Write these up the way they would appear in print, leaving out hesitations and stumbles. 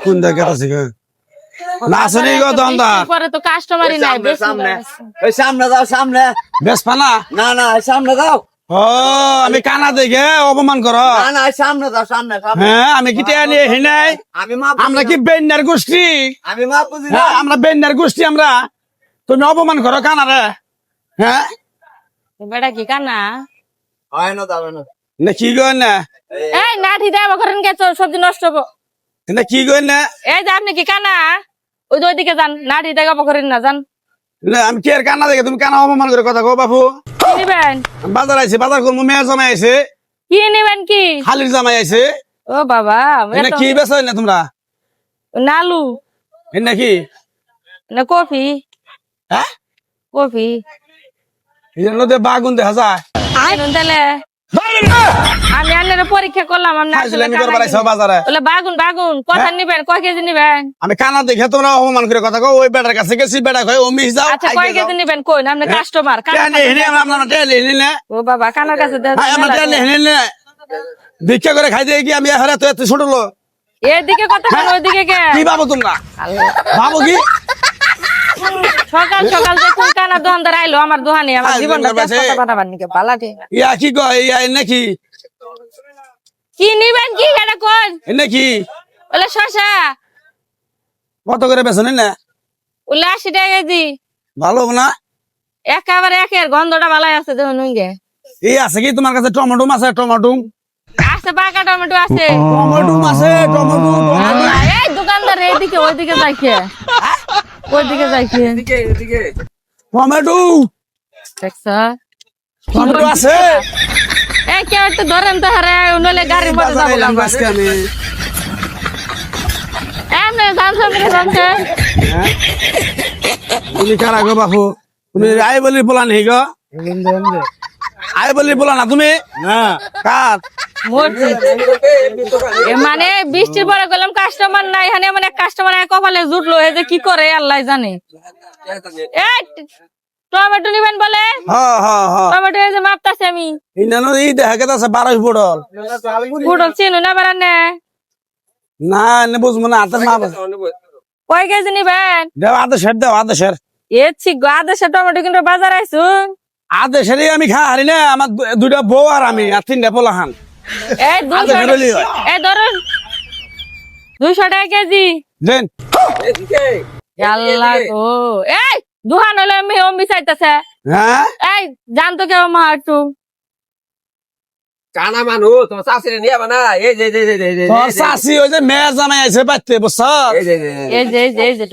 কোন দেখে আছে না আসলে গো দন্দা পরে তো কাস্টমারই নাই সামনে ওই সামনে যাও সামনে বেশ পানা না না সামনে যাও ও আমি কানা দেখে অপমান করো না না সামনে যাও সামনে সামনে হ্যাঁ আমি কি টেয়া নিয়ে হে নাই আমি মাপ আমরা কি বেন্যার গোষ্ঠী আমি মাপ বুঝি না হ্যাঁ আমরা বেন্যার গোষ্ঠী আমরা তুমি অপমান করো কানারে হ্যাঁ বেটা কি কানা হয় না যাবে না না কি গো না এই নাঠি দেব করেন কে তো সবজি নষ্ট হবো না কি গো না এই যে আপনি কি কানা ওই ওইদিকে যান নাঠি দেব করেন না যান না আমি কি আর কানা দেখে তুমি কানা অপমান করে কথা কো বাপু কি নিবেন বাজার আইছে বাজার করবো মেয়ের জামাই আইছে কি নিবেন কি হালির জামাই আইছে ও বাবা না কি বেচো না তোমরা নালু না কি না কফি হ্যাঁ কফি এই জন্য বাগুন দেখা যায় আইনুন তাহলে আমি আন্নের পরীক্ষা করলাম আমি আসলে আমি করবার আইছো বাজারে বলে বাগুন বাগুন কথা নিবেন কয় কেজি নিবেন আমি কানা দেখে তোমরা অপমান করে কথা কও ওই বেটার কাছে গেছি বেটা কয় ও মিস যাও আচ্ছা কয় কেজি নিবেন কই আপনি কাস্টমার টেনে হেনে আমরা টেনে হেনে ও বাবা কানার কাছে আমরা টেনে হেনে ভিক্ষা করে খাই দিয়ে কি আমি হারা তো এত ছোট লোক এদিকে কথা কেন ওইদিকে কে কি ভাবো তোমরা ভাবো কি সকাল সকাল যে কোন কানা দোকানদার আইলো আমার দোকানে আমার জীবনটা কথা পাঠাবার নিকে পালাটে ইয়া কি কয় ইয়া নাকি কি নিবেন কি এটা কোন নাকি বলে শশা কত করে বেছেন না বলে 80 টাকা কেজি ভালো না একেবারে একের গন্ধটা ভালোই আছে দেখুন নুঙ্গে এই আছে কি তোমার কাছে টমেটো আছে টমেটো আছে পাকা টমেটো আছে টমেটো আছে টমেটো এই দোকানদার এইদিকে ওইদিকে যাইছে ওইদিকে যাইছে এদিকে টমেটো দেখছা টমেটো আছে এই কেউ একটু ধরেন তো হারে নলে গাড়ির মধ্যে যাবো না আজকে আমি এমনি জানছো মেরে জানছে তুমি কারা গো বাপু তুমি আই বলি বলা নেই গো আই বলি বলা না তুমি না কার মানে বৃষ্টির পরে গেলাম কাস্টমার নাই এখানে মানে কাস্টমার কপালে জুটলো এই যে কি করে আল্লাহ জানে এই টমেটো নিবেন বলে হ্যাঁ হ্যাঁ হ্যাঁ টমেটো এই যে মাপতাছি আমি ইনানো এই দেখা গেছে 12 পটল পুটল চিনু না বারানে না নে বুঝবো না আতে মা কয় কেজি নিবেন দেও আদে শের এ ছি আদেশে টমেটো কিন্তু বাজার আইছুন আদে শেরই আমি খা হারি না আমার দুইটা বউ আর আমি আর তিনটা পোলা খান এই আদে শেরলি হয় এই ধরুন 200 টাকা কেজি দেন এদিকে আল্লাহ গো এই দুহান হলে আমি অম্বি চাইতেছে হ্যাঁ এই জানতো কেউ মা একটু কানা মানুষ তোমার শাশুড়ি নিয়ে না এই যে তোর শাশি ওই যে মেয়ে জামাই আছে বাইতে বুঝছ এই যে এই যে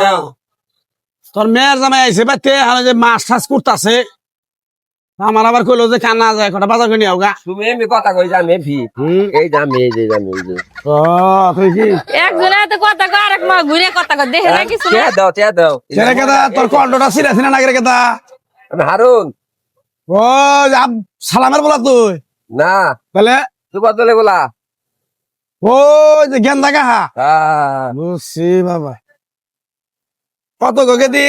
দাও তোর মেয়ের জামাই আছে বাইতে আমি যে মাছ টাছ করতেছে আমার আবার কইলো যে কানা যায় কটা বাজার করে নিয়ে গা তুমি এমনি কথা কই যাম এফি এই যাম এই যে যাম এই যে ও তুই কি একজনে তো কথা কয় আরেক মা ঘুরে কথা কয় দেখে না কিছু না তে দাও ছেলে কেদা তোর কন্টটা সিরা সিনা নাগরে কেদা আমি হারুন ও সালামের বলা তুই না তাহলে তুই বদলে বলা ও যে গেন্দা কাহা হ্যাঁ বুঝছি বাবা কত গকে দি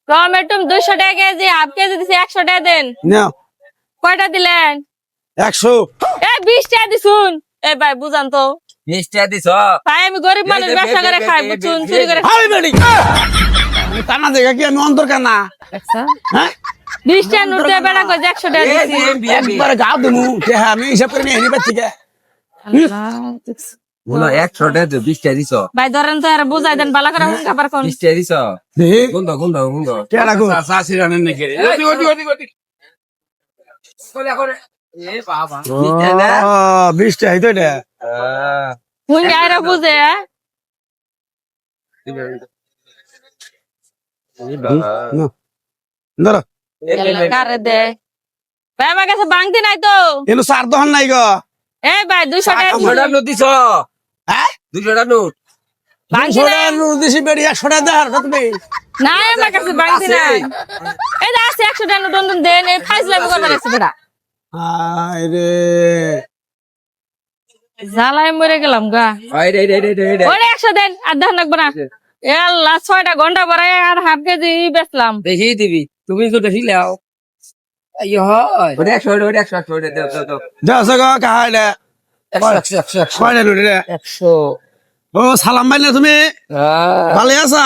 টমেটো 200 টাকা কেজি হাফ কেজি দিছি 100 টাকা দেন নাও কয়টা দিলেন 100 এই 20 টাকা দিছুন এই ভাই বুঝান তো 20 টাকা দিছ ভাই আমি গরিব মানুষ ব্যবসা করে খাই বুঝুন চুরি করে হাই বেডি আমি কানা দেখা কি আমি অন্তর কানা হ্যাঁ 20 টাকা নোট দিয়ে বেড়া কই 100 টাকা দিছি একবারে গাও দেমু যে আমি হিসাব করে নিয়ে নিবা ঠিক বলো 100 টাকা 20 টাকা দিছ ভাই ধরেন তো আর বুঝাই দেন বালা করে খাবার কোন 20 টাকা দিছ দেখ গুন্দ কেডা গো শাশুড়ি আনেন নাকি ওটি বলে এখন এ বাবা 20 টাকা না 20 টাকা হইতো এটা হুই গায়রা বুঝে না ধরো কারে দে ভাই আমার কাছে বাংতি নাই তো এনো সার দহন নাই গো এই ভাই 200 টাকা 200 টাকা নোট দিছ হ্যাঁ 200 টাকা নোট বাংতি নাই দেশি বেড়ি 100 টাকা দেওয়ার তুমি নাই আমার কাছে বাংতি নাই এই যে আছে 100 টাকা নোট দেন এই ফাইজলামি করবার আছে বেটা হায় রে জ্বালায় মরে গেলাম গা আই রে ওরে 100 দেন আর দেন লাগবে না এ আল্লাহ 6টা ঘন্টা পরে আর হাফ কেজি বেচলাম দেখি দিবি তুমি তো দেখি লাও আইয়ো হয় ওটা 100 দাও যাও গো কাহাইলে কয়টা নোট রে? 100 ও সালাম ভাই না তুমি ভালো আছা?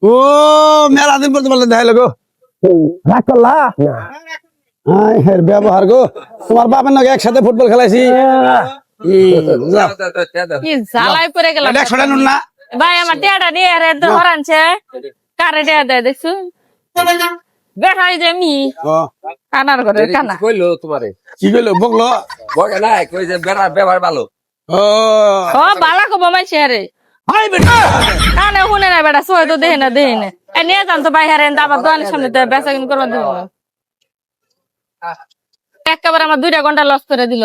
ও মেলা দিন পর তোমার দেখাইলো গো, রাগ করলা? হ্যাঁ, এর ব্যবহার গো, তোমার বাপের নাকি একসাথে ফুটবল খেলাইছি। যাও। কি জ্বালায় পড়ে গেলাম। এটা 100 টা নোট না? ভাই আমার টিয়াটা নিয়ে আরে হরানছে কারে টিয়া দেয় দেখছো বেঠাই যে মি ও, কানার ঘরে কানা কইলো তোমারে কি কইলো বকলো? বগে নাই কই যে বেড়া ব্যবহার ভালো ও, ও বালা কব মাইছে আরে হাই বেটা, কানে শুনে না বেটা সই তো দেহে না এ নিয়ে যান তো ভাই হারেন আবার দোকানের সামনে তো বেচা কিন করবা দিব একেবারে আমার 2 ঘন্টা লস করে দিল।